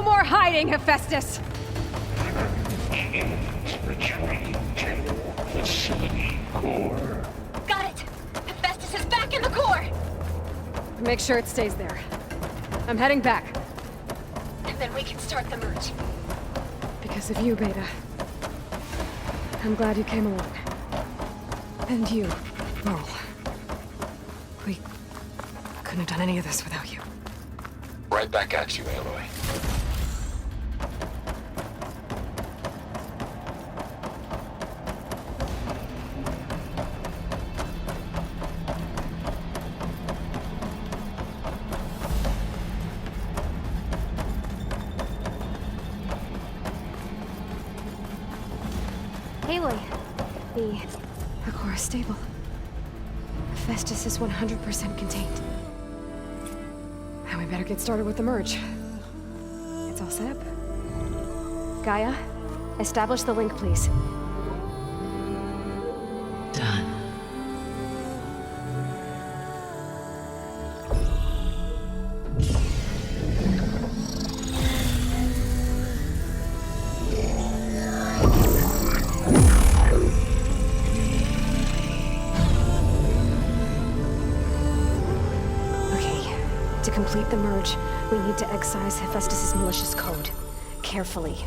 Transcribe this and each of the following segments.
more hiding, Hephaestus! Retreat to facility core. Got it! Hephaestus is back in the core! Make sure it stays there. I'm heading back. And then we can start the merge. Because of you, Beta. I'm glad you came along. And you, Laurel. We couldn't have done any of this without you. Right back at you, Aloy. ALOY. The core is stable. Hephaestus is 100% contained. Now we better get started with the merge. It's all set up. Gaia, establish the link, please. Done. To complete the merge, we need to excise Hephaestus' malicious code. Carefully.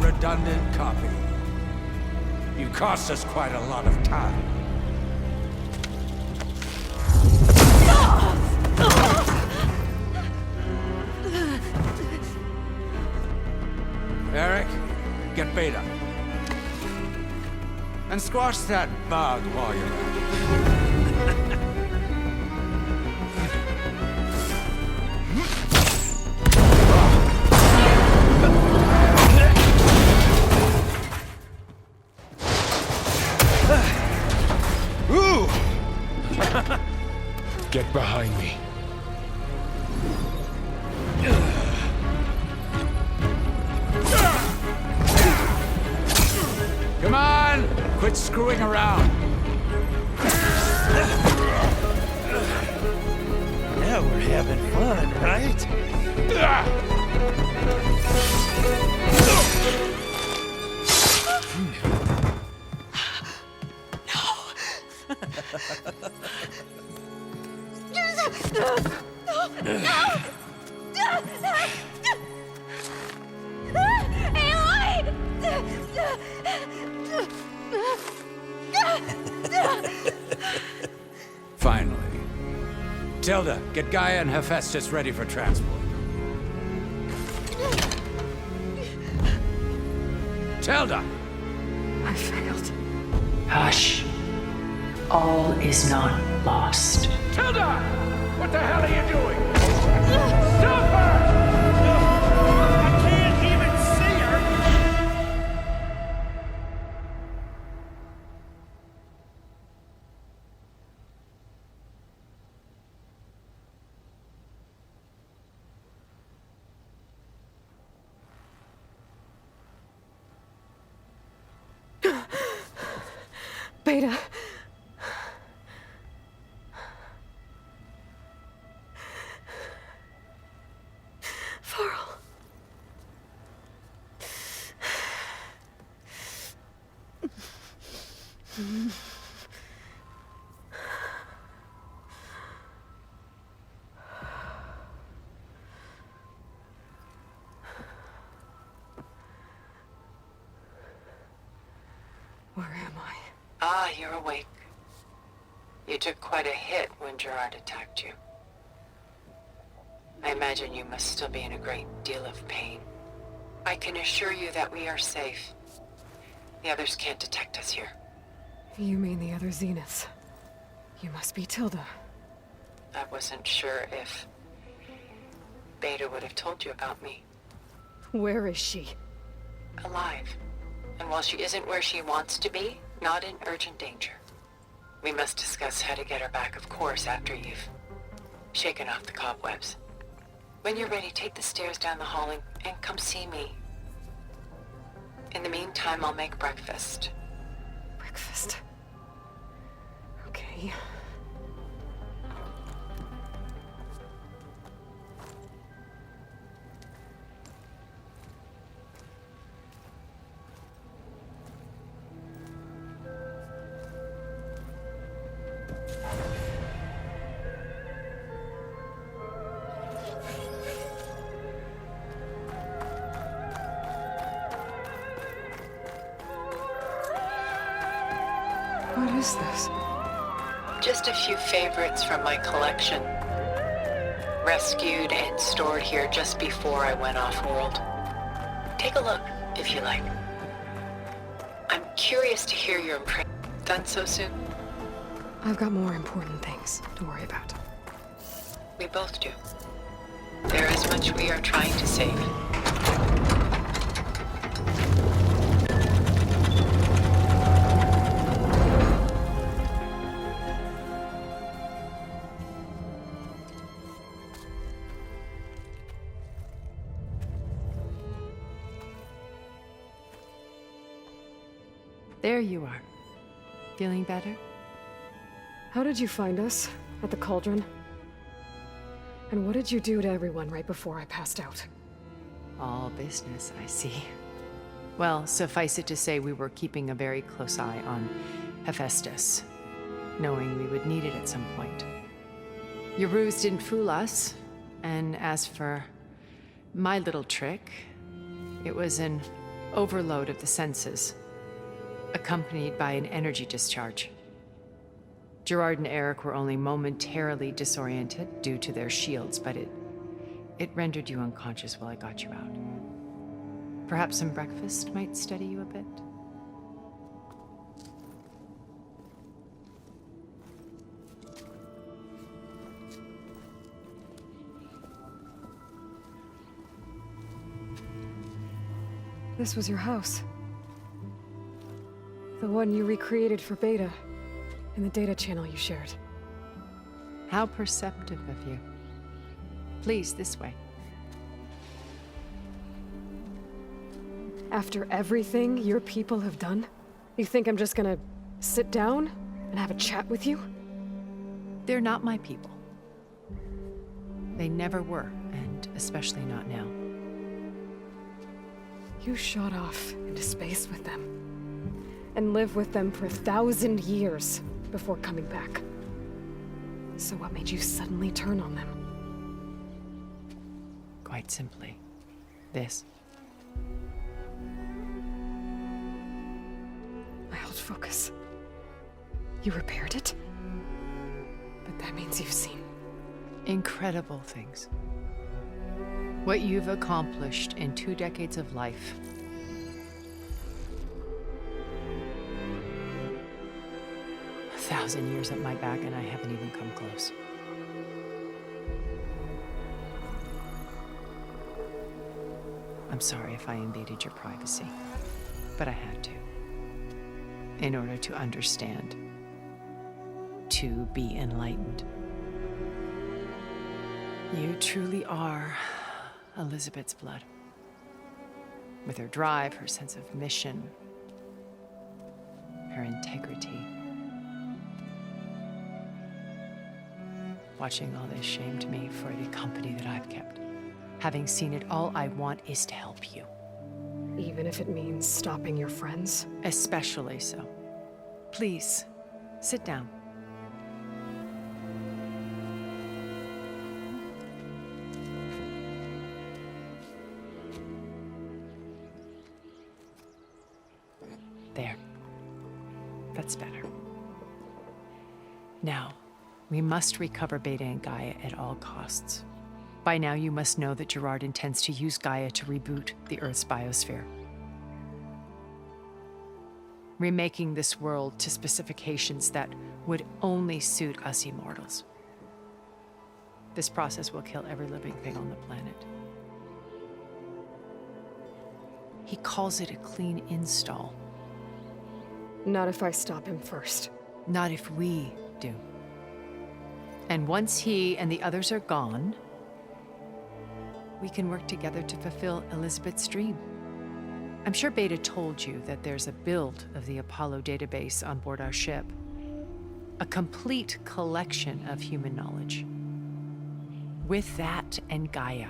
Redundant copy. You cost us quite a lot of time. Eric, get Beta. And squash that bug while you're at it. Get behind me. Come on! Quit screwing around. Now we're having fun, right? Finally. Tilda, get Gaia and Hephaestus ready for transport. Tilda! I failed. Hush. All is not lost. Tilda! What the hell are you doing? Stop her! I can't even see her! Beta. Where am I? Ah, you're awake. You took quite a hit when Gerard attacked you. I imagine you must still be in a great deal of pain. I can assure you that we are safe. The others can't detect us here. You mean the other Zeniths? You must be Tilda. I wasn't sure if Beta would have told you about me. Where is she? Alive. And while she isn't where she wants to be, not in urgent danger. We must discuss how to get her back, of course, after you've shaken off the cobwebs. When you're ready, take the stairs down the hall and come see me. In the meantime, I'll make breakfast. Breakfast. Okay. What is this? Just a few favorites from my collection. Rescued and stored here just before I went off-world. Take a look, if you like. I'm curious to hear your impression. Done so soon? I've got more important things to worry about. We both do. There is much we are trying to save. There you are. Feeling better? How did you find us? At the cauldron? And what did you do to everyone right before I passed out? All business, I see. Well, suffice it to say we were keeping a very close eye on Hephaestus, knowing we would need it at some point. Your ruse didn't fool us, and as for my little trick, it was an overload of the senses, accompanied by an energy discharge. Gerard and Eric were only momentarily disoriented due to their shields, but it rendered you unconscious while I got you out. Perhaps some breakfast might steady you a bit? This was your house. The one you recreated for Beta, in the data channel you shared. How perceptive of you. Please, this way. After everything your people have done, you think I'm just gonna sit down and have a chat with you? They're not my people. They never were, and especially not now. You shot off into space with them, and lived with them for 1,000 years before coming back. So what made you suddenly turn on them? Quite simply, this. My old focus. You repaired it? But that means you've seen. Incredible things. What you've accomplished in 2 decades of life. A 1,000 years at my back and I haven't even come close. I'm sorry if I invaded your privacy, but I had to. In order to understand. To be enlightened. You truly are Elizabeth's blood. With her drive, her sense of mission, her integrity. Watching all this shamed me for the company that I've kept. Having seen it, all I want is to help you. Even if it means stopping your friends? Especially so. Please, sit down. There. That's better. Now, we must recover Beta and Gaia at all costs. By now, you must know that Gerard intends to use Gaia to reboot the Earth's biosphere, remaking this world to specifications that would only suit us immortals. This process will kill every living thing on the planet. He calls it a clean install. Not if I stop him first. Not if we do. And once he and the others are gone, we can work together to fulfill Elizabeth's dream. I'm sure Beta told you that there's a build of the Apollo database on board our ship. A complete collection of human knowledge. With that and Gaia,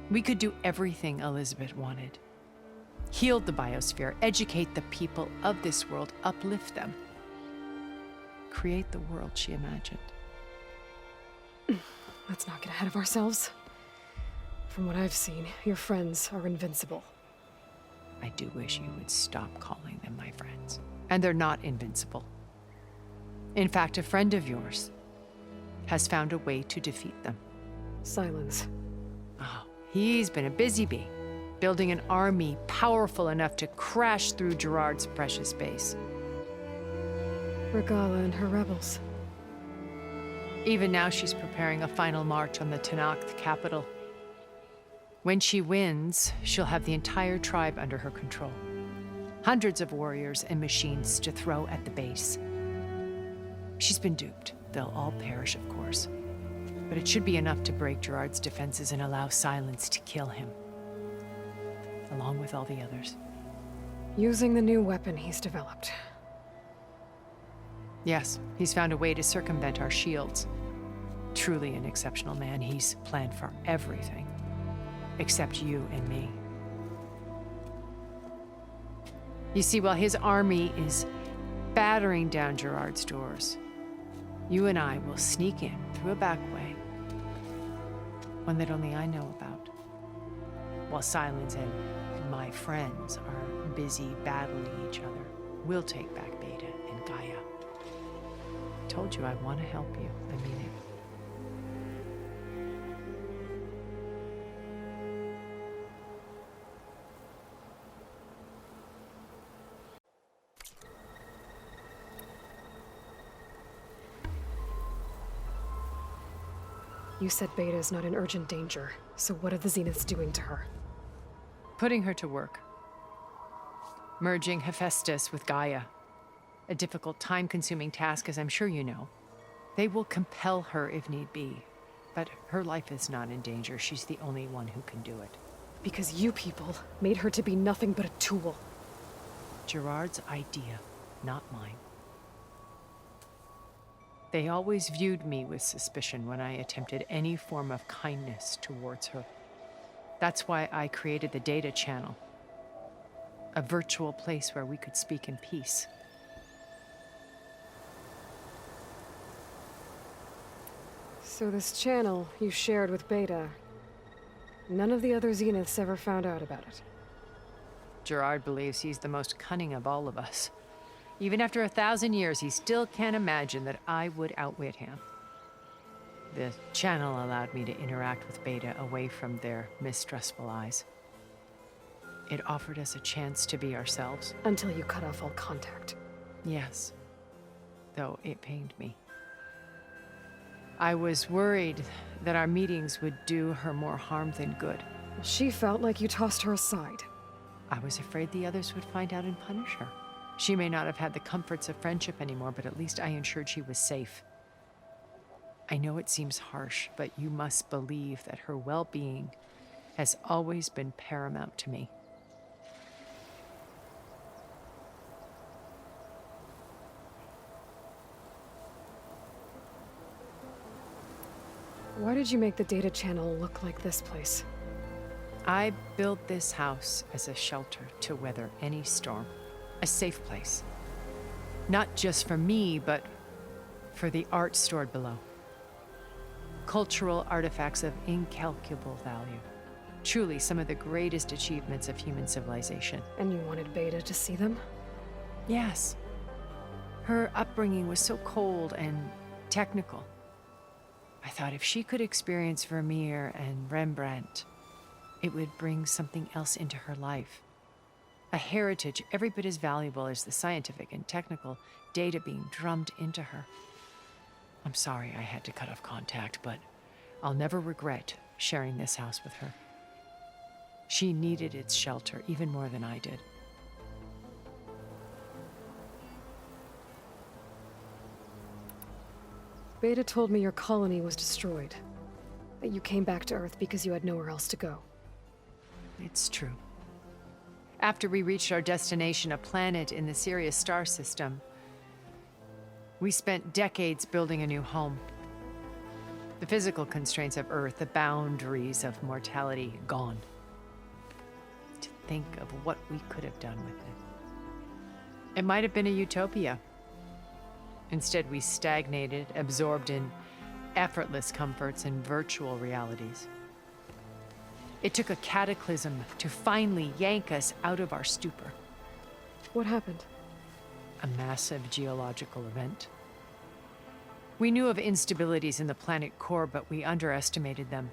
we could do everything Elizabeth wanted. Heal the biosphere, educate the people of this world, uplift them. Create the world she imagined. Let's not get ahead of ourselves. From what I've seen, your friends are invincible. I do wish you would stop calling them my friends. And they're not invincible. In fact, a friend of yours has found a way to defeat them. Silence. Oh, he's been a busy bee, building an army powerful enough to crash through Gerard's precious base. Regala and her rebels. Even now, she's preparing a final march on the Tenakth capital. When she wins, she'll have the entire tribe under her control. Hundreds of warriors and machines to throw at the base. She's been duped. They'll all perish, of course. But it should be enough to break Gerard's defenses and allow Silence to kill him. Along with all the others. Using the new weapon he's developed. Yes, he's found a way to circumvent our shields. Truly an exceptional man. He's planned for everything. Except you and me. You see, while his army is battering down Gerard's doors, you and I will sneak in through a back way. One that only I know about. While Silence and my friends are busy battling each other, we'll take back Beta and Gaia. Told you I want to help you. I mean it. You said Beta is not in urgent danger, so what are the Zeniths doing to her? Putting her to work. Merging Hephaestus with Gaia. A difficult, time-consuming task, as I'm sure you know. They will compel her if need be. But her life is not in danger. She's the only one who can do it. Because you people made her to be nothing but a tool. Gerard's idea, not mine. They always viewed me with suspicion when I attempted any form of kindness towards her. That's why I created the data channel. A virtual place where we could speak in peace. So this channel you shared with Beta, none of the other Zeniths ever found out about it. Gerard believes he's the most cunning of all of us. Even after 1,000 years, he still can't imagine that I would outwit him. The channel allowed me to interact with Beta away from their mistrustful eyes. It offered us a chance to be ourselves. Until you cut off all contact. Yes, though it pained me. I was worried that our meetings would do her more harm than good. She felt like you tossed her aside. I was afraid the others would find out and punish her. She may not have had the comforts of friendship anymore, but at least I ensured she was safe. I know it seems harsh, but you must believe that her well-being has always been paramount to me. Why did you make the data channel look like this place? I built this house as a shelter to weather any storm. A safe place. Not just for me, but for the art stored below. Cultural artifacts of incalculable value. Truly some of the greatest achievements of human civilization. And you wanted Beta to see them? Yes. Her upbringing was so cold and technical. I thought if she could experience Vermeer and Rembrandt, it would bring something else into her life. A heritage every bit as valuable as the scientific and technical data being drummed into her. I'm sorry I had to cut off contact, but I'll never regret sharing this house with her. She needed its shelter even more than I did. Beta told me your colony was destroyed. That you came back to Earth because you had nowhere else to go. It's true. After we reached our destination, a planet in the Sirius star system, we spent decades building a new home. The physical constraints of Earth, the boundaries of mortality, gone. To think of what we could have done with it. It might have been a utopia. Instead, we stagnated, absorbed in effortless comforts and virtual realities. It took a cataclysm to finally yank us out of our stupor. What happened? A massive geological event. We knew of instabilities in the planet core, but we underestimated them.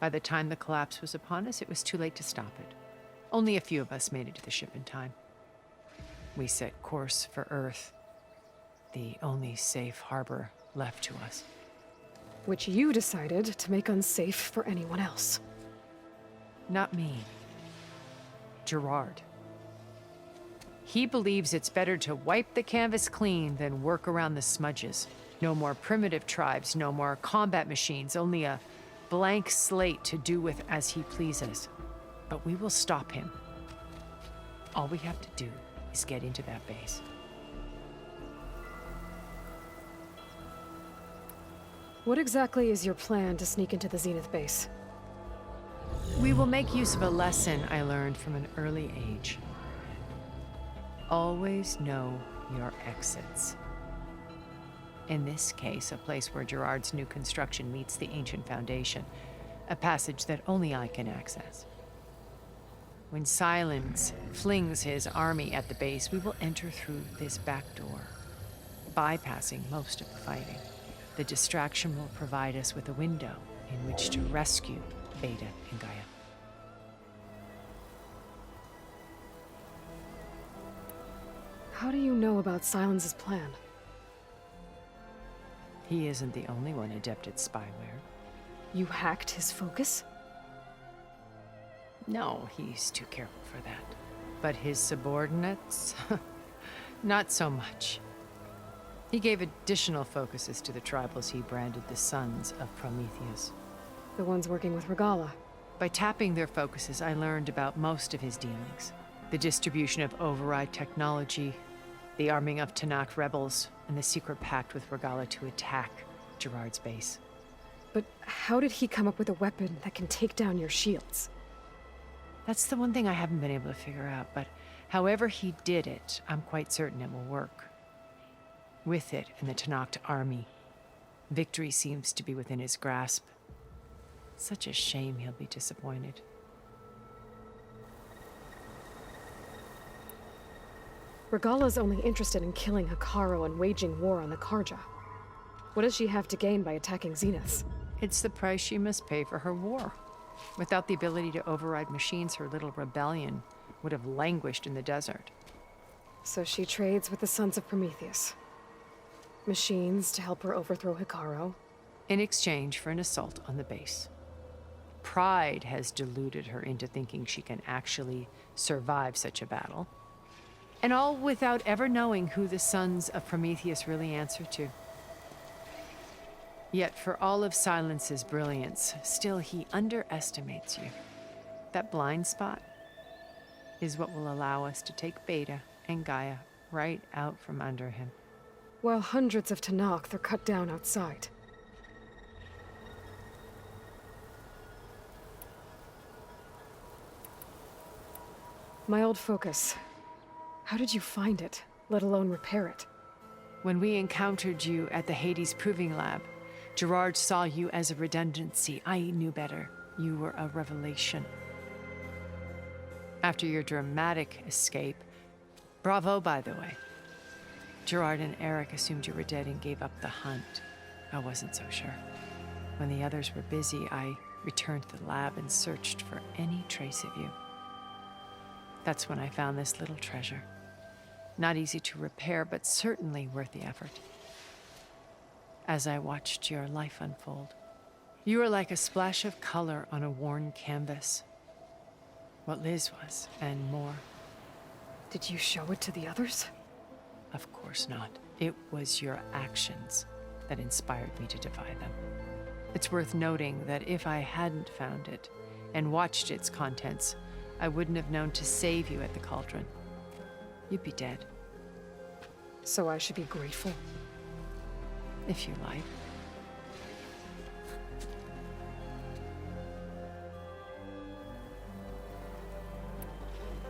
By the time the collapse was upon us, it was too late to stop it. Only a few of us made it to the ship in time. We set course for Earth, the only safe harbor left to us. Which you decided to make unsafe for anyone else. Not me. Gerard. He believes it's better to wipe the canvas clean than work around the smudges. No more primitive tribes, no more combat machines, only a blank slate to do with as he pleases. But we will stop him. All we have to do is get into that base. What exactly is your plan to sneak into the Zenith base? We will make use of a lesson I learned from an early age. Always know your exits. In this case, a place where Gerard's new construction meets the ancient foundation, a passage that only I can access. When Silence flings his army at the base, we will enter through this back door, bypassing most of the fighting. The distraction will provide us with a window in which to rescue Beta and Gaia. How do you know about Silence's plan? He isn't the only one adept at spyware. You hacked his focus? No, he's too careful for that. But his subordinates? Not so much. He gave additional focuses to the tribals he branded the Sons of Prometheus. The ones working with Regala. By tapping their focuses, I learned about most of his dealings. The distribution of override technology, the arming of Tanakh rebels, and the secret pact with Regala to attack Gerard's base. But how did he come up with a weapon that can take down your shields? That's the one thing I haven't been able to figure out, but however he did it, I'm quite certain it will work. With it and the Tanakh army, victory seems to be within his grasp. Such a shame he'll be disappointed. Regala's only interested in killing Hikaru and waging war on the Karja. What does she have to gain by attacking Zenith? It's the price she must pay for her war. Without the ability to override machines, her little rebellion would have languished in the desert. So she trades with the Sons of Prometheus. Machines to help her overthrow Hikaru. In exchange for an assault on the base. Pride has deluded her into thinking she can actually survive such a battle. And all without ever knowing who the Sons of Prometheus really answer to. Yet for all of Silence's brilliance, still he underestimates you. That blind spot is what will allow us to take Beta and Gaia right out from under him. While hundreds of Tanakh are cut down outside. My old focus. How did you find it? let alone repair it. When we encountered you at the Hades Proving Lab, Gerard saw you as a redundancy. I knew better. You were a revelation. After your dramatic escape, bravo, by the way. Gerard and Eric assumed you were dead and gave up the hunt. I wasn't so sure. When the others were busy, I returned to the lab and searched for any trace of you. That's when I found this little treasure. Not easy to repair, but certainly worth the effort. As I watched your life unfold, you were like a splash of color on a worn canvas. What Liz was, and more. Did you show it to the others? Of course not. It was your actions that inspired me to defy them. It's worth noting that if I hadn't found it and watched its contents, I wouldn't have known to save you at the cauldron. You'd be dead. So I should be grateful? If you like.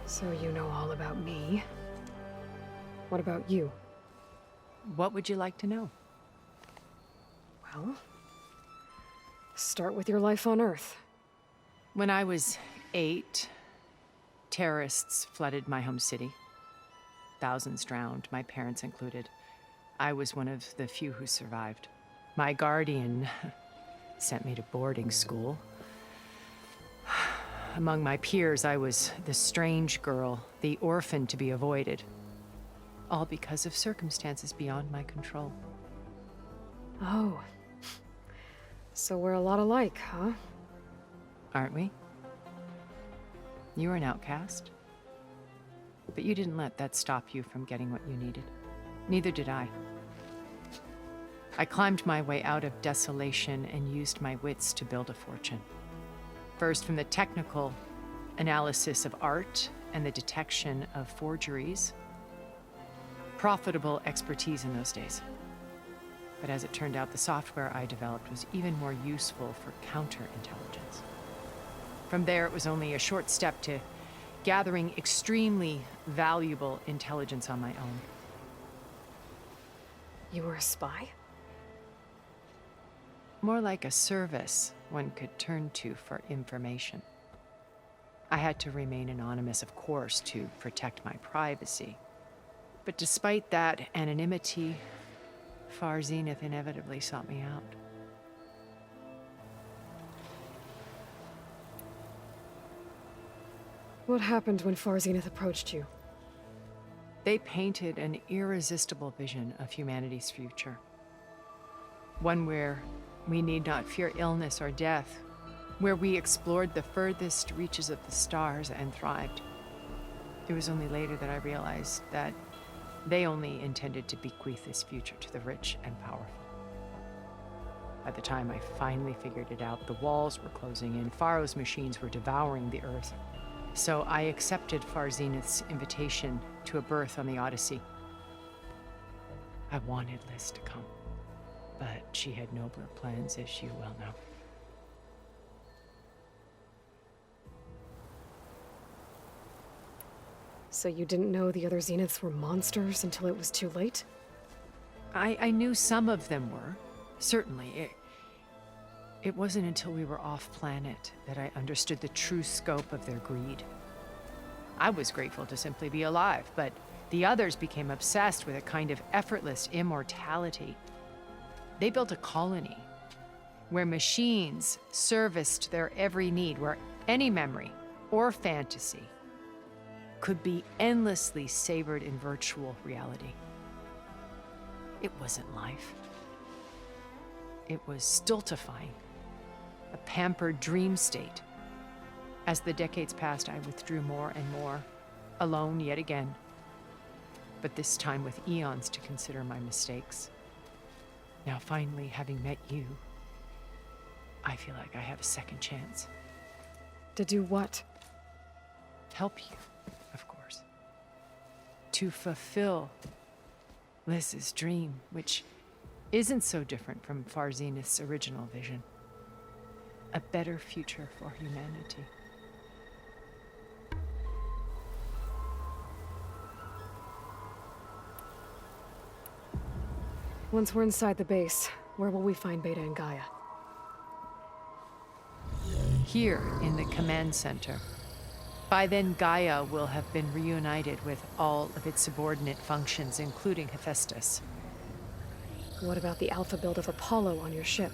So you know all about me. What about you? What would you like to know? Well, start with your life on Earth. When I was 8, terrorists flooded my home city. Thousands drowned, my parents included. I was one of the few who survived. My guardian sent me to boarding school. Among my peers, I was the strange girl, the orphan to be avoided. All because of circumstances beyond my control. Oh. So we're a lot alike, huh? Aren't we? You were an outcast. But you didn't let that stop you from getting what you needed. Neither did I. I climbed my way out of desolation and used my wits to build a fortune. First, from the technical analysis of art and the detection of forgeries. Profitable expertise in those days. But as it turned out, the software I developed was even more useful for counterintelligence. From there, it was only a short step to gathering extremely valuable intelligence on my own. You were a spy? More like a service one could turn to for information. I had to remain anonymous, of course, to protect my privacy. But despite that anonymity, Far Zenith inevitably sought me out. What happened when Far Zenith approached you? They painted an irresistible vision of humanity's future. One where we need not fear illness or death, where we explored the furthest reaches of the stars and thrived. It was only later that I realized that they only intended to bequeath this future to the rich and powerful. By the time I finally figured it out, the walls were closing in, Pharaoh's machines were devouring the earth. So I accepted Far Zenith's invitation to a berth on the Odyssey. I wanted Liz to come, but she had nobler plans, as you well know. So you didn't know the other Zeniths were monsters until it was too late? I knew some of them were, certainly. It wasn't until we were off-planet that I understood the true scope of their greed. I was grateful to simply be alive, but the others became obsessed with a kind of effortless immortality. They built a colony where machines serviced their every need, where any memory or fantasy could be endlessly savored in virtual reality. It wasn't life. It was stultifying, a pampered dream state. As the decades passed, I withdrew more and more, alone yet again, but this time with eons to consider my mistakes. Now finally, having met you, I feel like I have a second chance. To do what? Help you, of course. To fulfill Liz's dream, which isn't so different from Far Zenith's original vision. A better future for humanity. Once we're inside the base, where will we find Beta and Gaia? Here in the command center. By then, Gaia will have been reunited with all of its subordinate functions, including Hephaestus. What about the alpha build of Apollo on your ship?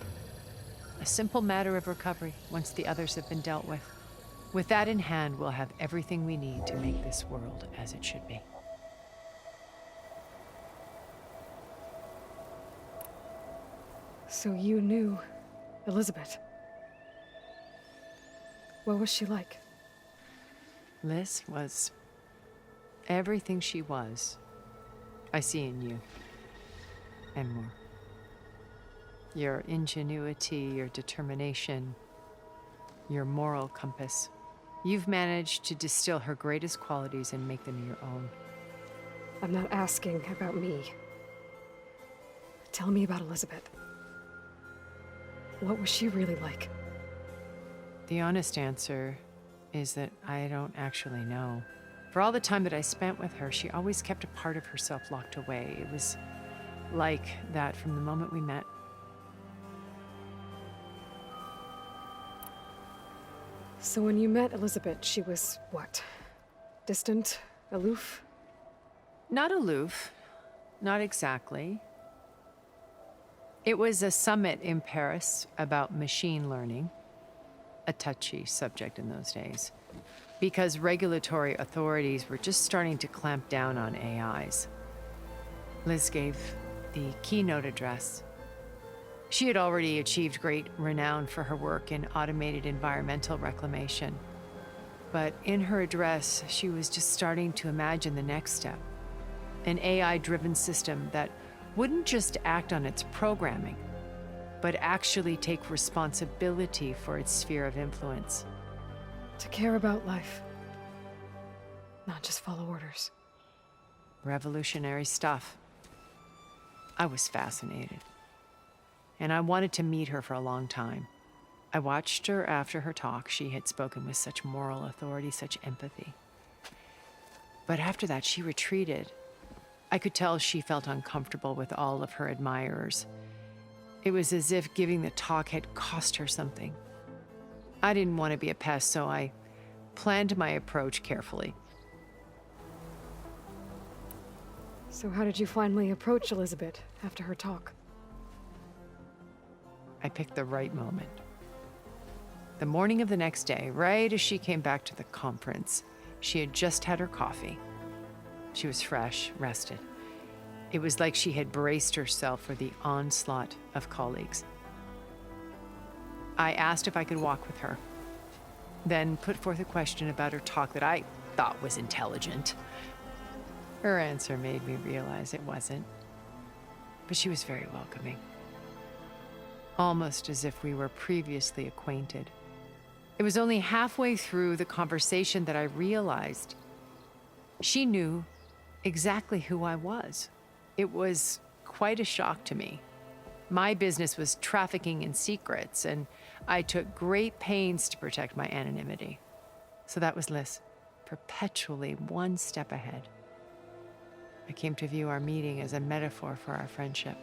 A simple matter of recovery once the others have been dealt with. With that in hand, we'll have everything we need to make this world as it should be. So you knew Elizabeth. What was she like? Liz was everything she was. I see in you. And more. Your ingenuity, your determination, your moral compass. You've managed to distill her greatest qualities and make them your own. I'm not asking about me. Tell me about Elizabeth. What was she really like? The honest answer is that I don't actually know. For all the time that I spent with her, she always kept a part of herself locked away. It was like that from the moment we met. So when you met Elizabeth, she was what? Distant? Aloof? Not aloof. Not exactly. It was a summit in Paris about machine learning, a touchy subject in those days, because regulatory authorities were just starting to clamp down on AIs. Liz gave the keynote address. She had already achieved great renown for her work in automated environmental reclamation. But in her address, she was just starting to imagine the next step, an AI-driven system that wouldn't just act on its programming, but actually take responsibility for its sphere of influence. To care about life. Not just follow orders. Revolutionary stuff. I was fascinated. And I wanted to meet her for a long time. I watched her after her talk. She had spoken with such moral authority, such empathy. But after that, she retreated. I could tell she felt uncomfortable with all of her admirers. It was as if giving the talk had cost her something. I didn't want to be a pest, so I planned my approach carefully. So how did you finally approach Elizabeth after her talk? I picked the right moment. The morning of the next day, right as she came back to the conference, she had just had her coffee. She was fresh, rested. It was like she had braced herself for the onslaught of colleagues. I asked if I could walk with her, then put forth a question about her talk that I thought was intelligent. Her answer made me realize it wasn't, but she was very welcoming. Almost as if we were previously acquainted. It was only halfway through the conversation that I realized she knew exactly who I was. It was quite a shock to me. My business was trafficking in secrets, and I took great pains to protect my anonymity. So that was Liz, perpetually one step ahead. I came to view our meeting as a metaphor for our friendship.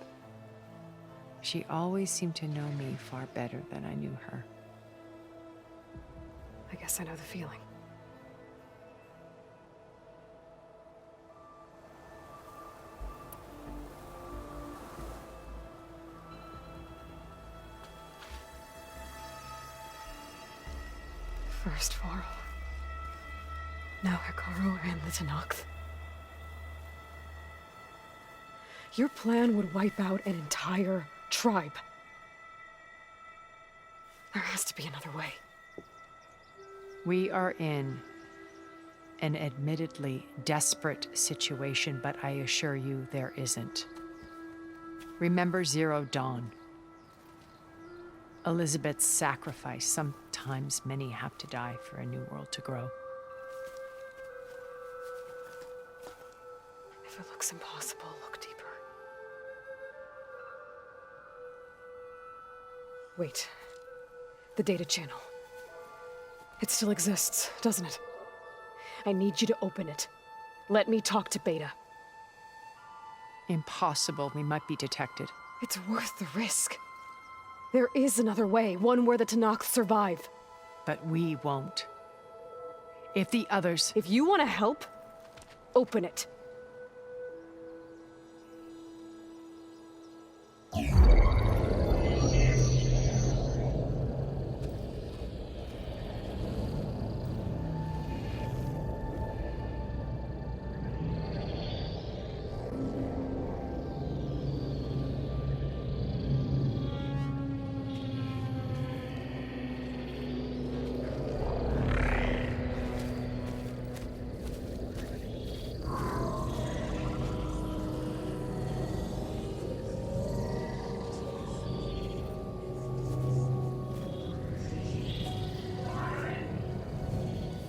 She always seemed to know me far better than I knew her. I guess I know the feeling. First Varl. Now Hikaru and the Tenakth. Your plan would wipe out an entire tribe. There has to be another way. We are in an admittedly desperate situation, but I assure you there isn't. Remember Zero Dawn. Elizabeth's sacrifice. Sometimes many have to die for a new world to grow. If it looks impossible, look deeper. Wait. The data channel. It still exists, doesn't it? I need you to open it. Let me talk to Beta. Impossible. We might be detected. It's worth the risk. There is another way, one where the Tanakh survive. But we won't. If the others... If you want to help, open it.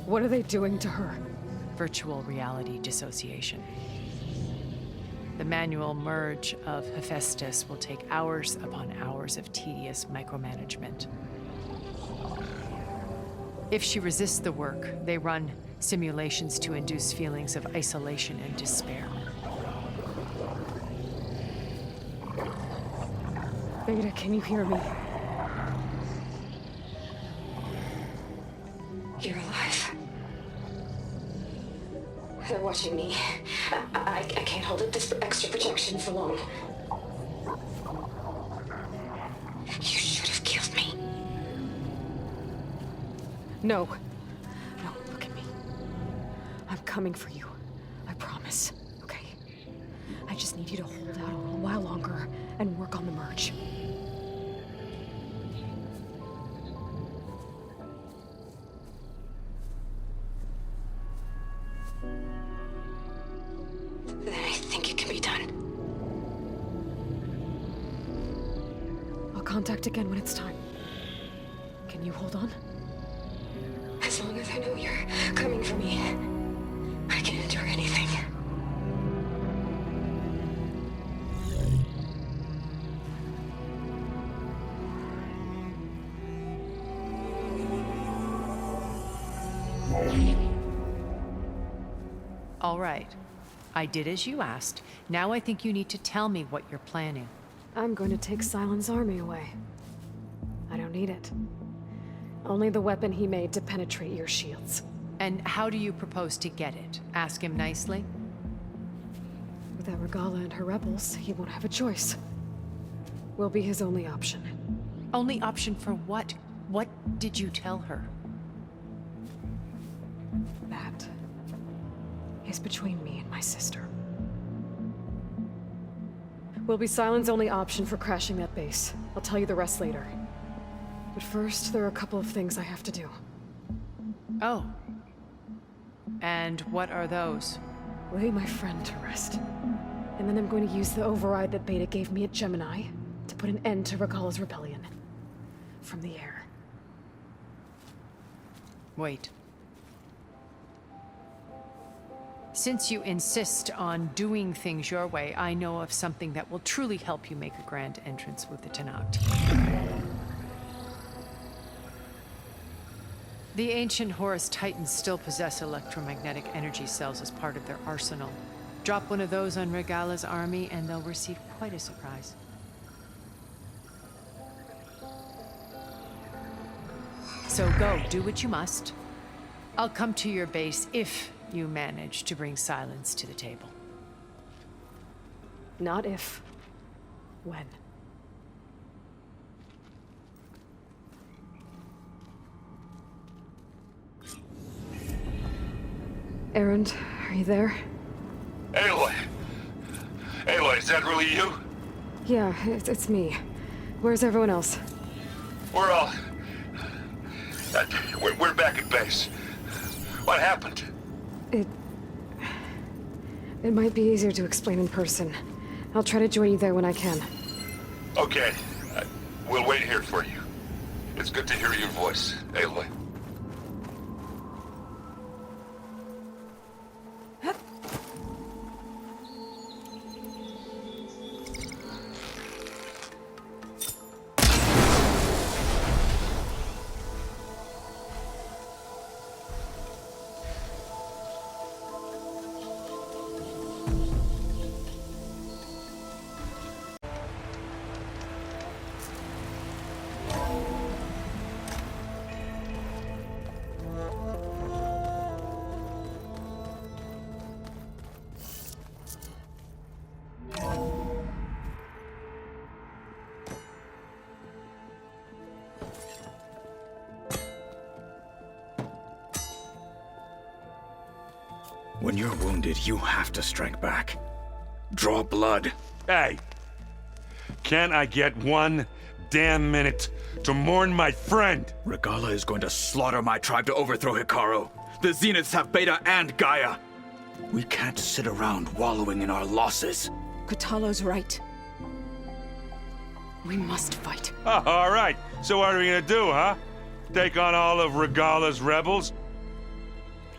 What are they doing to her? Virtual reality dissociation. The manual merge of Hephaestus will take hours upon hours of tedious micromanagement. If she resists the work, they run simulations to induce feelings of isolation and despair. Beta, can you hear me? You're alive. They're watching me. I can't hold up this extra protection for long. You should have killed me. No. No, look at me. I'm coming for you. I promise, okay? I just need you to hold out a little while longer and work on the merge. Then I think it can be done. I'll contact again when it's time. Can you hold on? As long as I know you're coming for me, I can endure anything. All right. I did as you asked. Now I think you need to tell me what you're planning. I'm going to take Silent's army away. I don't need it. Only the weapon he made to penetrate your shields. And how do you propose to get it? Ask him nicely? Without Regala and her rebels, he won't have a choice. We'll be his only option. Only option for what? What did you tell her? That is between me and my sister. Will be Silent's only option for crashing that base. I'll tell you the rest later. But first, there are a couple of things I have to do. Oh. And what are those? Lay my friend to rest. And then I'm going to use the override that Beta gave me at Gemini to put an end to Regala's rebellion. From the air. Wait. Since you insist on doing things your way, I know of something that will truly help you make a grand entrance with the Tanakh. The ancient Horus Titans still possess electromagnetic energy cells as part of their arsenal. Drop one of those on Regala's army and they'll receive quite a surprise. So go, do what you must. I'll come to your base if you manage to bring Silence to the table. Not if. When. Erend, are you there? Aloy! Aloy, is that really you? Yeah, it's me. Where's everyone else? We're all... we're back at base. What happened? It might be easier to explain in person. I'll try to join you there when I can. Okay. We'll wait here for you. It's good to hear your voice, Aloy. When you're wounded, you have to strike back. Draw blood. Hey! Can't I get one damn minute to mourn my friend? Regala is going to slaughter my tribe to overthrow Hikaru. The Zeniths have Beta and Gaia. We can't sit around wallowing in our losses. Kotallo's right. We must fight. Oh, all right. So what are we gonna do, huh? Take on all of Regala's rebels?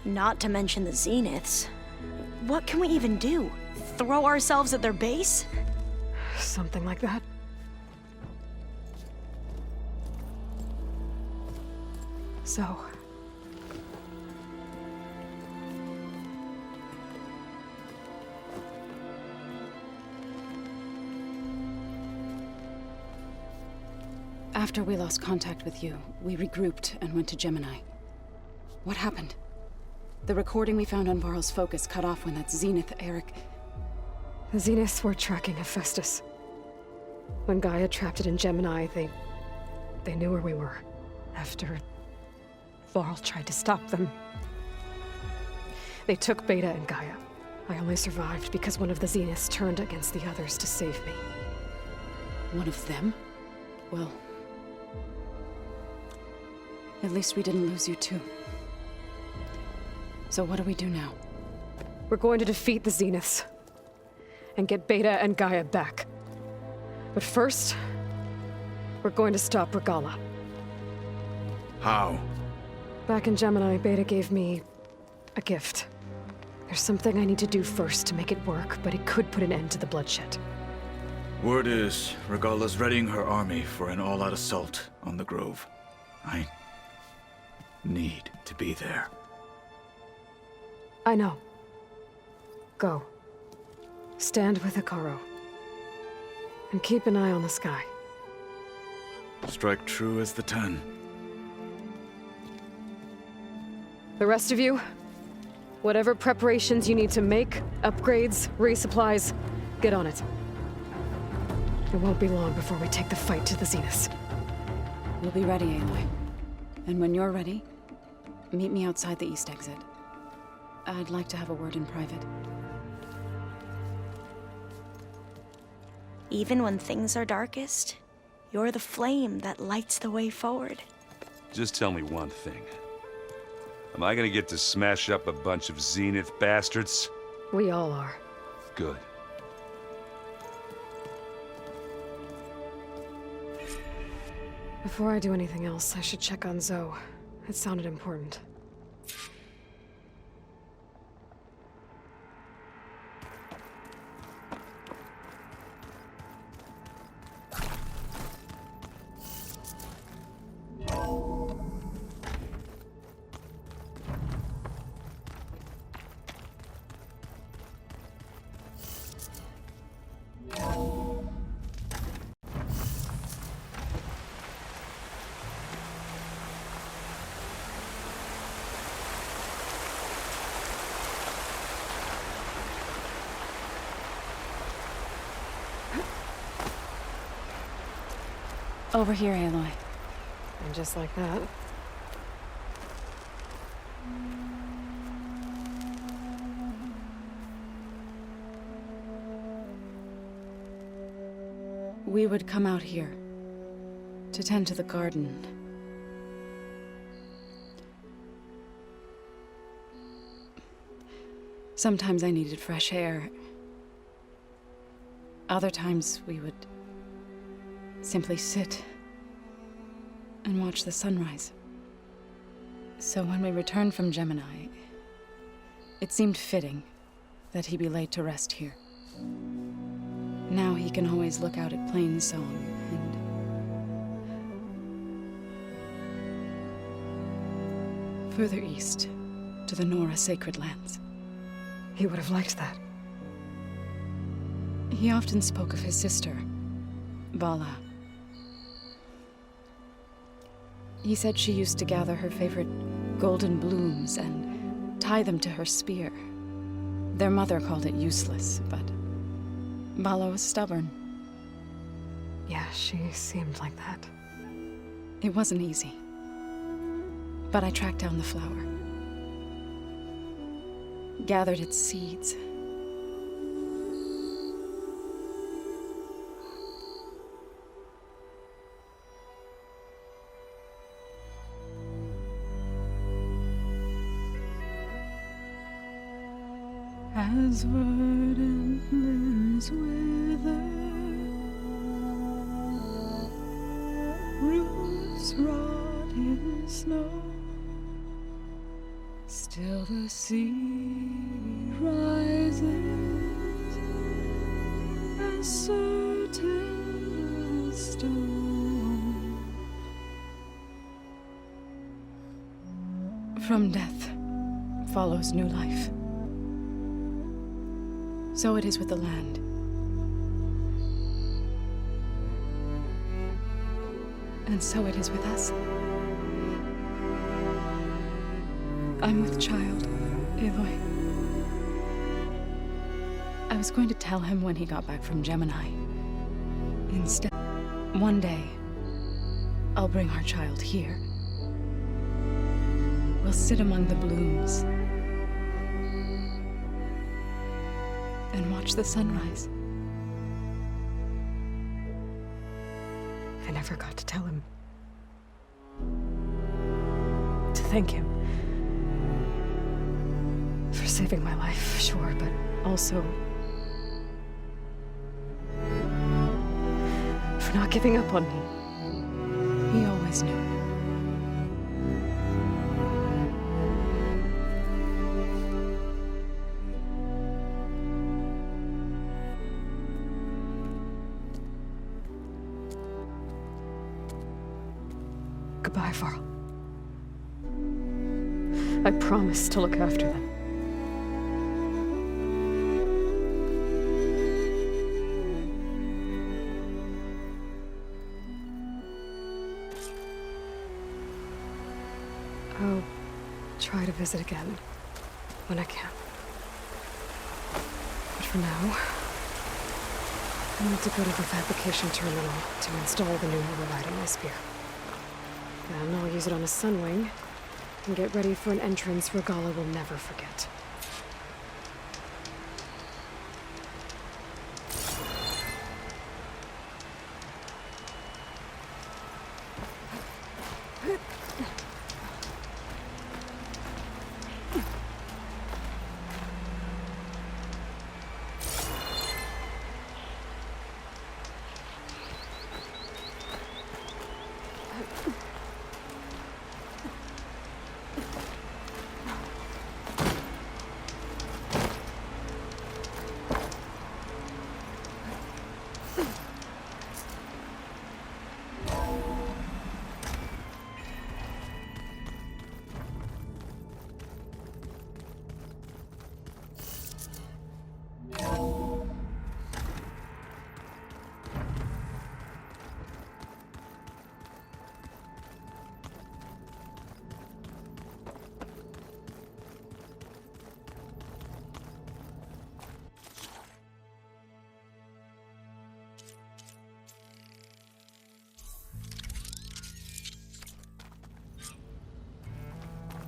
Not to mention the Zeniths. What can we even do? Throw ourselves at their base? Something like that. So... After we lost contact with you, we regrouped and went to Gemini. What happened? The recording we found on Varl's focus cut off when that Zenith, Eric... The Zeniths were tracking Hephaestus. When Gaia trapped it in Gemini, they knew where we were. After Varl tried to stop them. They took Beta and Gaia. I only survived because one of the Zeniths turned against the others to save me. One of them? Well... at least we didn't lose you too. So what do we do now? We're going to defeat the Zeniths. And get Beta and Gaia back. But first, we're going to stop Regala. How? Back in Gemini, Beta gave me a gift. There's something I need to do first to make it work, but it could put an end to the bloodshed. Word is, Regala's readying her army for an all-out assault on the Grove. I need to be there. I know. Go. Stand with Hikaru. And keep an eye on the sky. Strike true as the 10. The rest of you, whatever preparations you need to make, upgrades, resupplies, get on it. It won't be long before we take the fight to the Zeniths. We'll be ready, Aloy. And when you're ready, meet me outside the east exit. I'd like to have a word in private. Even when things are darkest, you're the flame that lights the way forward. Just tell me one thing. Am I gonna get to smash up a bunch of Zenith bastards? We all are. Good. Before I do anything else, I should check on Zoe. It sounded important. Over here, Aloy. And just like that... We would come out here to tend to the garden. Sometimes I needed fresh air. Other times we would simply sit and watch the sunrise. So when we returned from Gemini, it seemed fitting that he be laid to rest here. Now he can always look out at Plainsong and further east to the Nora sacred lands. He would have liked that. He often spoke of his sister, Vala. He said she used to gather her favorite golden blooms and tie them to her spear. Their mother called it useless, but Vala was stubborn. Yeah, she seemed like that. It wasn't easy. But I tracked down the flower. gathered its seeds. As verdant limbs wither, roots rot in snow, still the sea rises as certain as stone. From death follows new life. So it is with the land. And so it is with us. I'm with child, Aloy. I was going to tell him when he got back from Gemini. Instead, one day, I'll bring our child here. We'll sit among the blooms and watch the sunrise. I never got to tell him. To thank him. For saving my life, sure, but also for not giving up on me. He always knew. Goodbye, Varl. I promise to look after them. I'll try to visit again when I can. But for now, I need to go to the fabrication terminal to install the new override on my spear. Then I'll use it on a sunwing and get ready for an entrance Regala will never forget.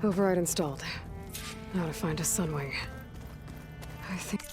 Override installed. Now to find a sunwing. I think...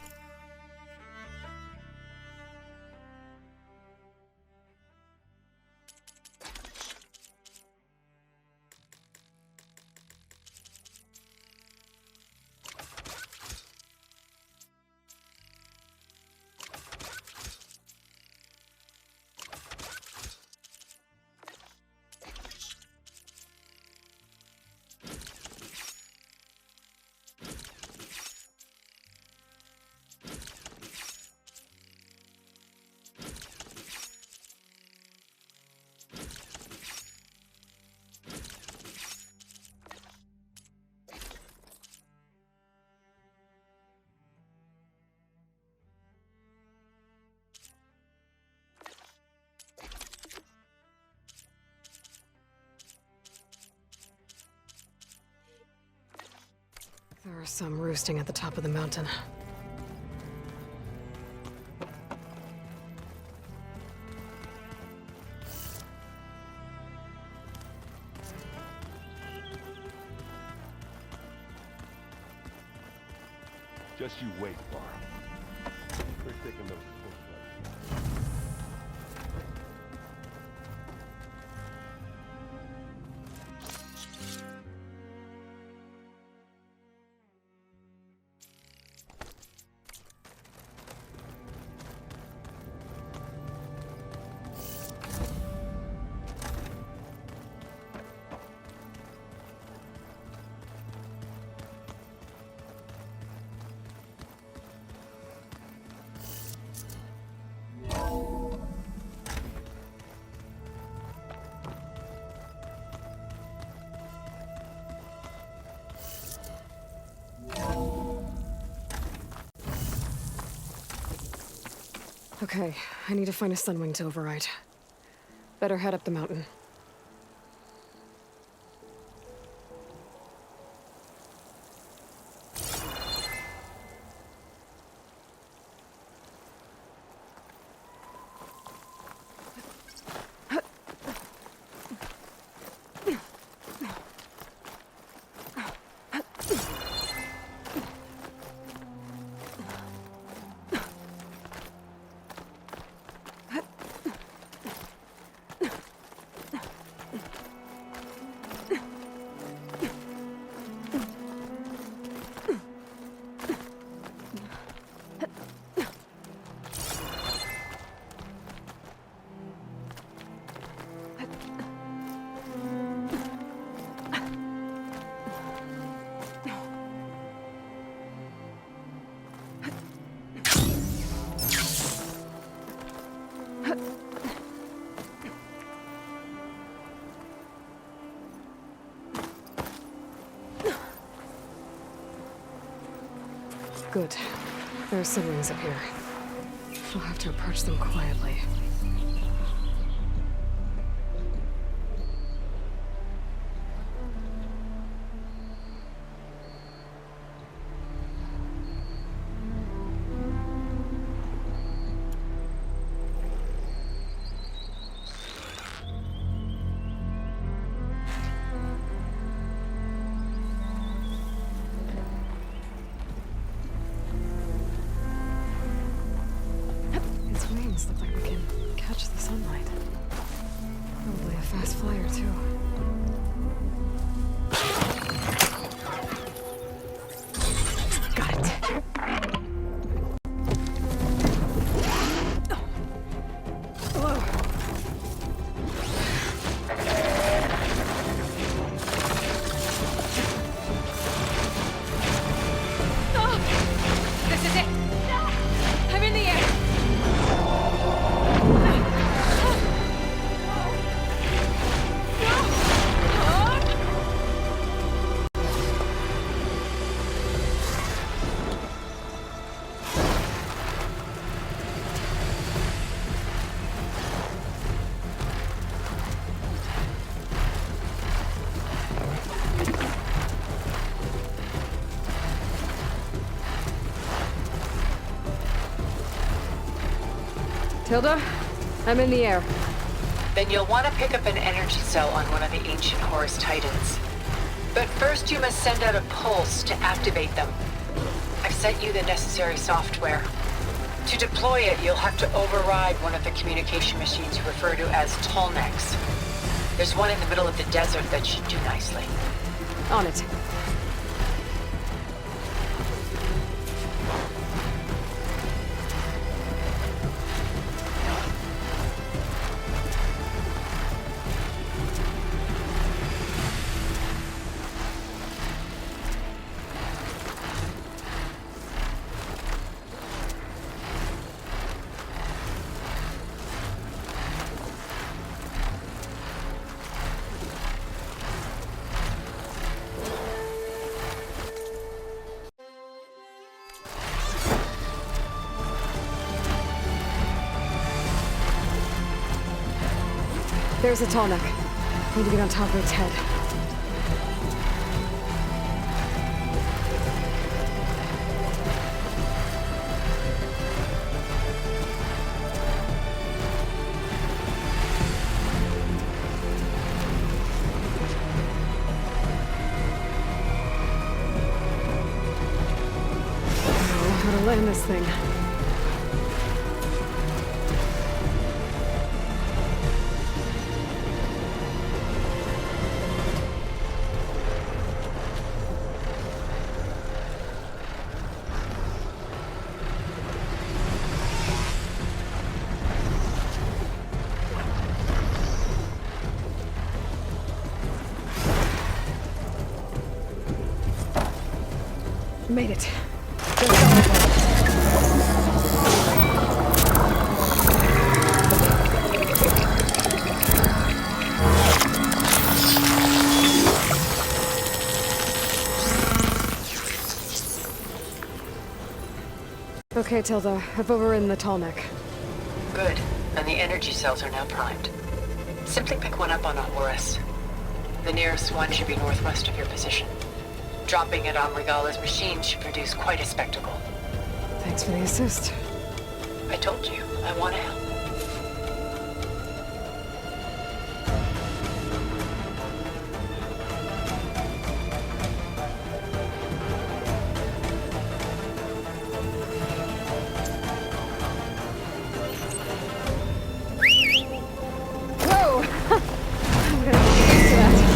There are some roosting at the top of the mountain. Just you wait, Barr. We're taking those close ones. Okay, I need to find a sunwing to override. Better head up the mountain. Good. There are sunwings up here. I'll have to approach them quietly. Its wings look like we can catch the sunlight. Probably a fast flyer, too. Got it. Hello. This is it! I'm in the air! Tilda, I'm in the air. Then you'll want to pick up an energy cell on one of the ancient Horus Titans. But first you must send out a pulse to activate them. I've sent you the necessary software. To deploy it, you'll have to override one of the communication machines you refer to as Tolnecs. There's one in the middle of the desert that should do nicely. On it. There's a Tallneck. Need to get on top of its head. how to land this thing. Made it. Okay, Tilda. I've overridden the tall neck. Good. And the energy cells are now primed. Simply pick one up on a Horus. The nearest one should be northwest of your position. Dropping it on Regala's machine should produce quite a spectacle. Thanks for the assist. I told you, I want to help. Whoa! I'm gonna get used to that.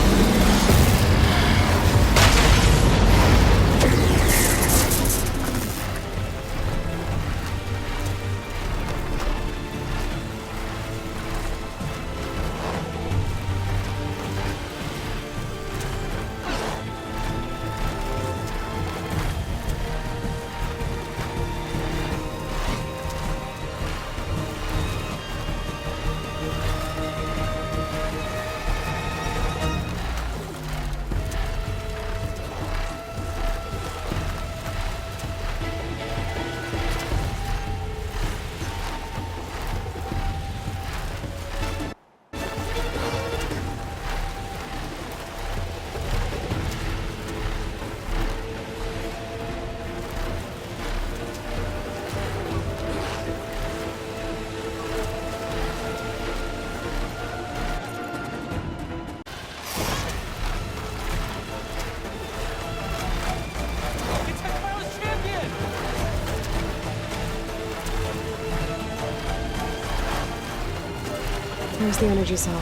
There's the energy cell.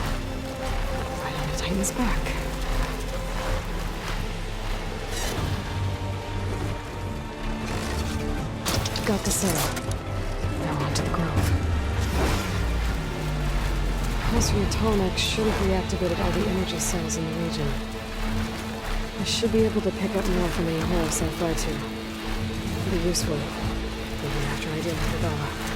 I need to tighten this back. Got the cell. Now on to the grove. Pulse from the tall neck should have reactivated all the energy cells in the region. I should be able to pick up more from the Horus I fly to. It'll be useful. Even after I deal with Regala.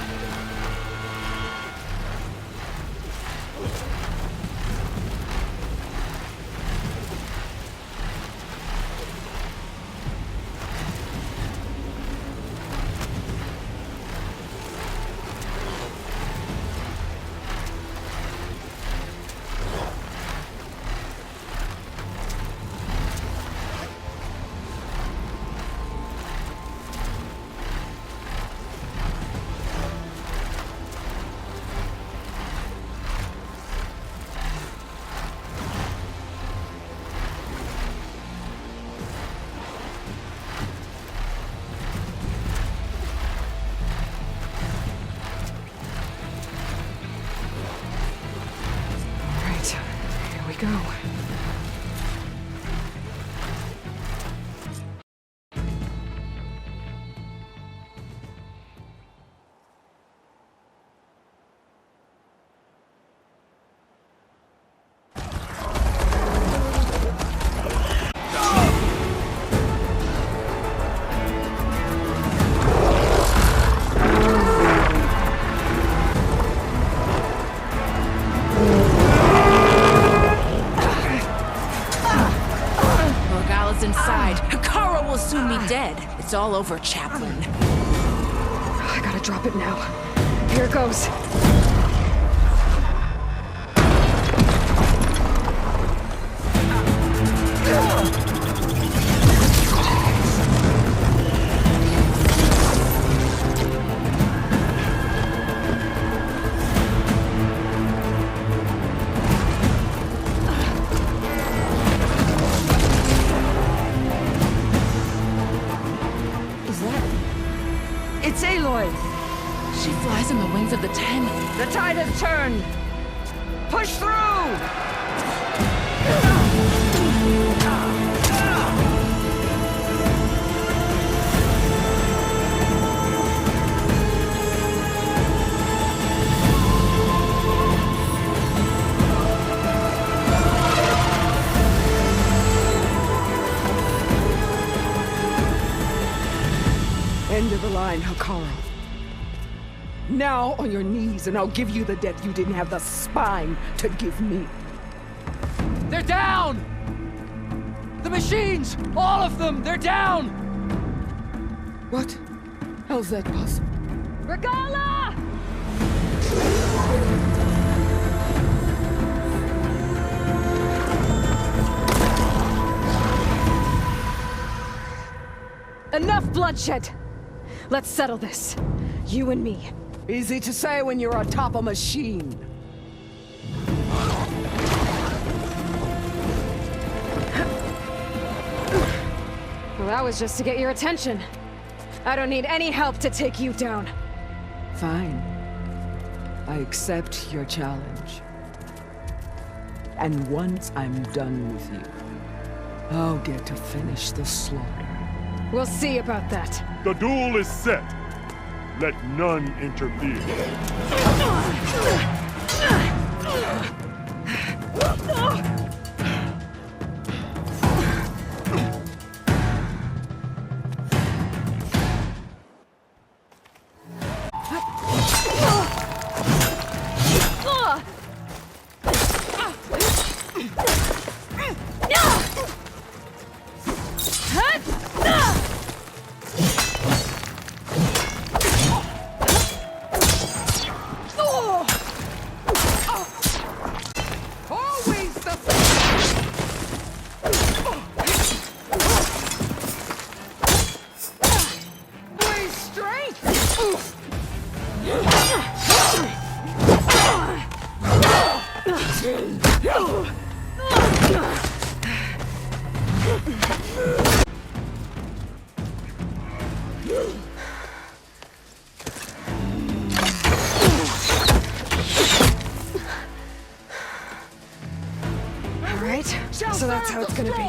Go. It's all over, Chaplain. I gotta drop it now. Here it goes. It's Aloy! She flies on the wings of the Ten. The tide has turned! Push through! End of the line, Hikaru. Now on your knees, and I'll give you the death you didn't have the spine to give me. They're down! The machines! All of them! They're down! What? How's that possible? Regala! Enough bloodshed! Let's settle this. You and me. Easy to say when you're atop a machine. Well, that was just to get your attention. I don't need any help to take you down. Fine. I accept your challenge. And once I'm done with you, I'll get to finish the slaughter. We'll see about that. The duel is set. Let none interfere. Alright, so that's how it's gonna be.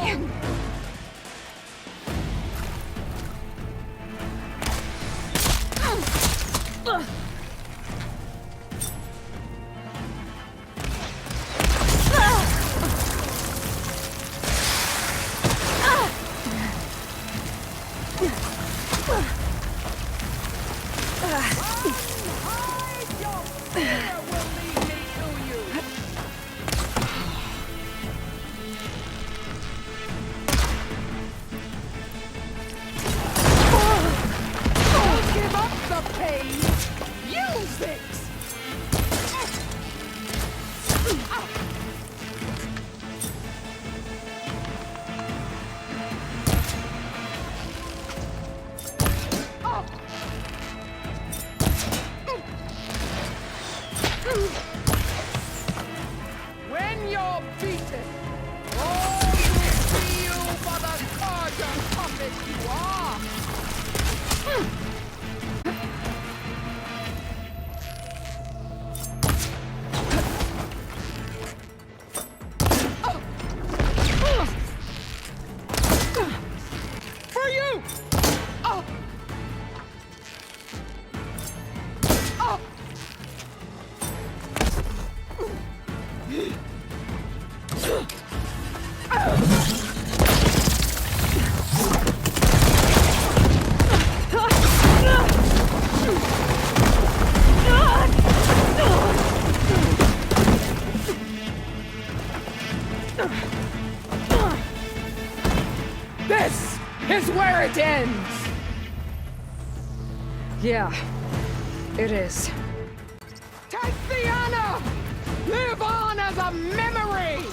When you're beaten, all will see you for the gorgeous puppet you are! For you! This is where it ends! Yeah, it is. Take the honor! Live on as a memory!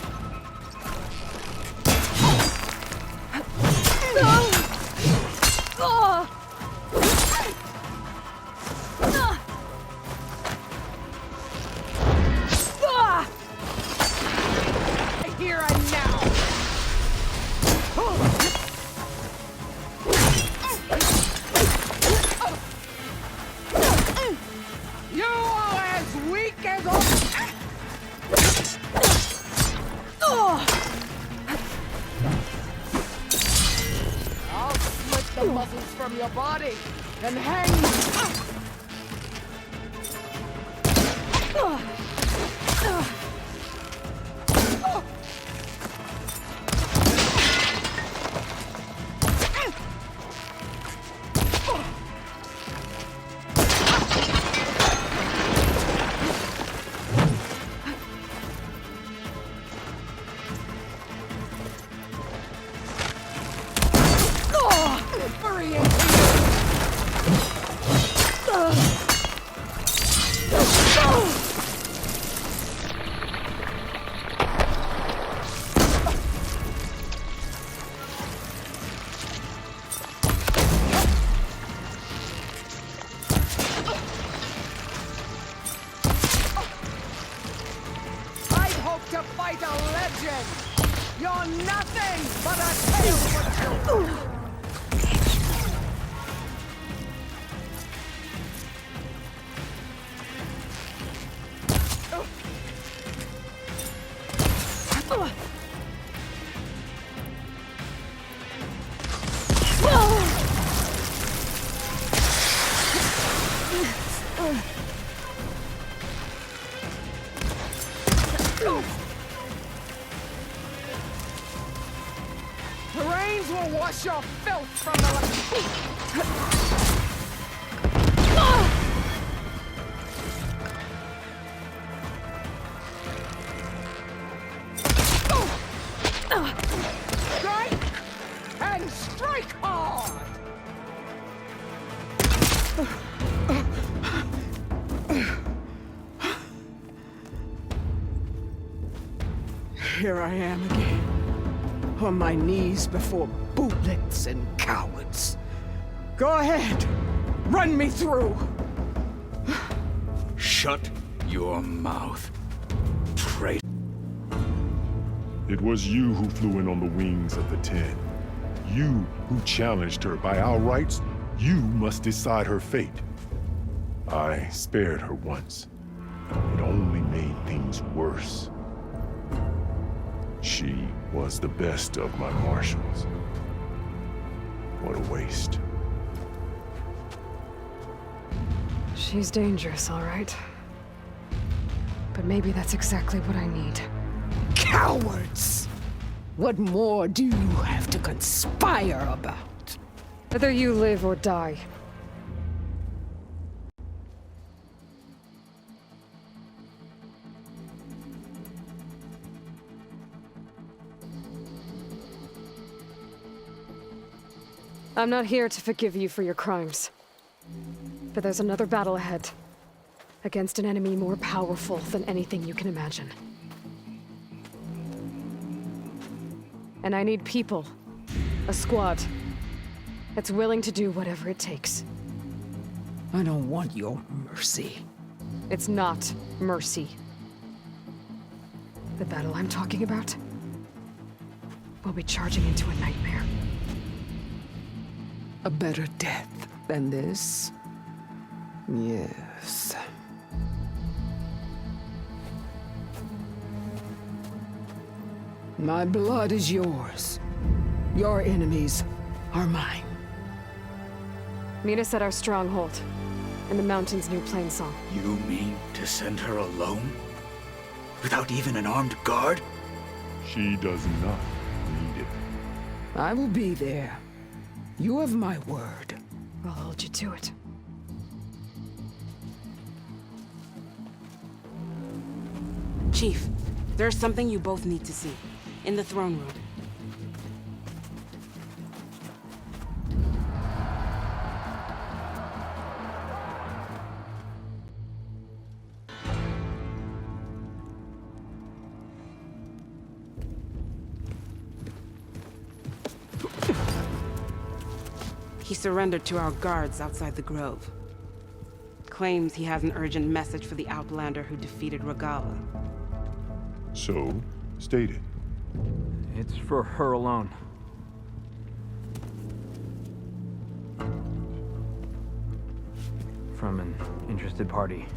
Here and now! your body and hang. To fight a legend! You're nothing but a tale for children! The rains will wash your filth from Strike and strike hard! Here I am again, on my knees before bootlets and cowards. Go ahead, run me through. Shut your mouth, traitor. It was you who flew in on the wings of the 10. You who challenged her. By our rights, you must decide her fate. I spared her once. It only made things worse. She was the best of my marshals. What a waste. She's dangerous, all right. But maybe that's exactly what I need. Cowards! What more do you have to conspire about? Whether you live or die. I'm not here to forgive you for your crimes. But there's another battle ahead. Against an enemy more powerful than anything you can imagine. And I need people. A squad. That's willing to do whatever it takes. I don't want your mercy. It's not mercy. The battle I'm talking about will be charging into a nightmare. A better death than this? Yes. My blood is yours. Your enemies are mine. Meet us at our stronghold, in the mountains near Plainsong. You mean to send her alone? Without even an armed guard? She does not need it. I will be there. You have my word. I'll hold you to it. Chief, there's something you both need to see. In the throne room. He surrendered to our guards outside the grove. Claims he has an urgent message for the Outlander who defeated Regala. So, state it. It's for her alone. From an interested party.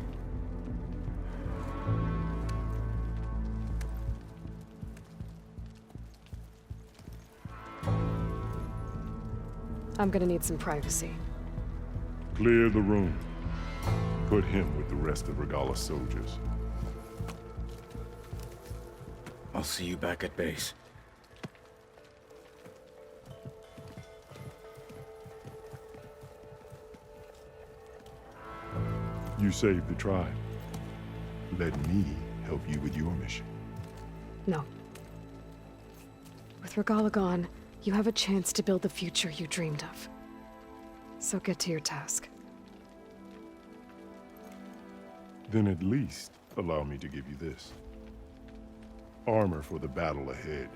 I'm gonna need some privacy. Clear the room. Put him with the rest of Regalla's soldiers. I'll see you back at base. You saved the tribe. Let me help you with your mission. No. With Regalla gone, you have a chance to build the future you dreamed of. So get to your task. Then at least allow me to give you this. Armor for the battle ahead.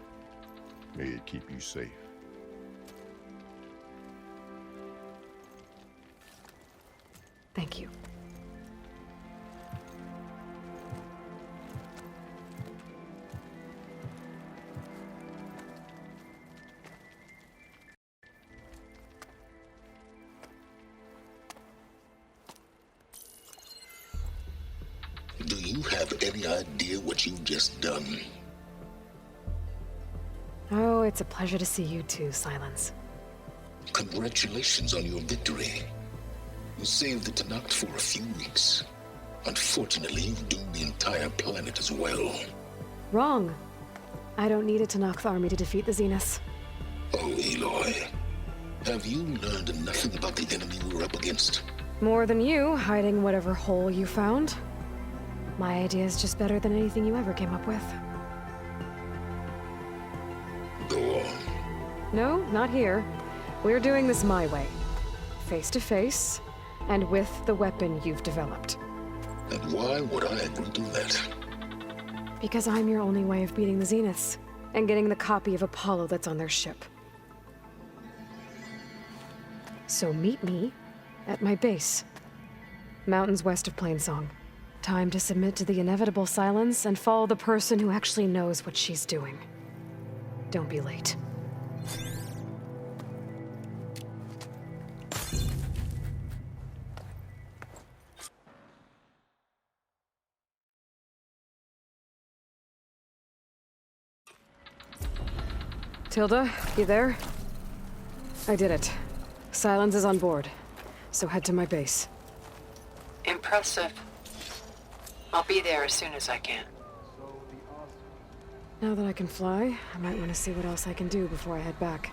May it keep you safe. Thank you. Do you have any idea what you've just done? Oh, it's a pleasure to see you too, Silence. Congratulations on your victory. You saved the Tenakth for a few weeks. Unfortunately, you've doomed the entire planet as well. Wrong. I don't need a Tenakth army to defeat the Zeniths. Oh, Aloy. Have you learned nothing about the enemy we're up against? More than you, hiding whatever hole you found. My idea is just better than anything you ever came up with. Go on. No, not here. We're doing this my way. Face to face, and with the weapon you've developed. And why would I agree to that? Because I'm your only way of beating the Zeniths, and getting the copy of Apollo that's on their ship. So meet me at my base. Mountains west of Plainsong. Time to submit to the inevitable silence and follow the person who actually knows what she's doing. Don't be late. Tilda, you there? I did it. Silence is on board, so head to my base. Impressive. I'll be there as soon as I can. Now that I can fly, I might want to see what else I can do before I head back.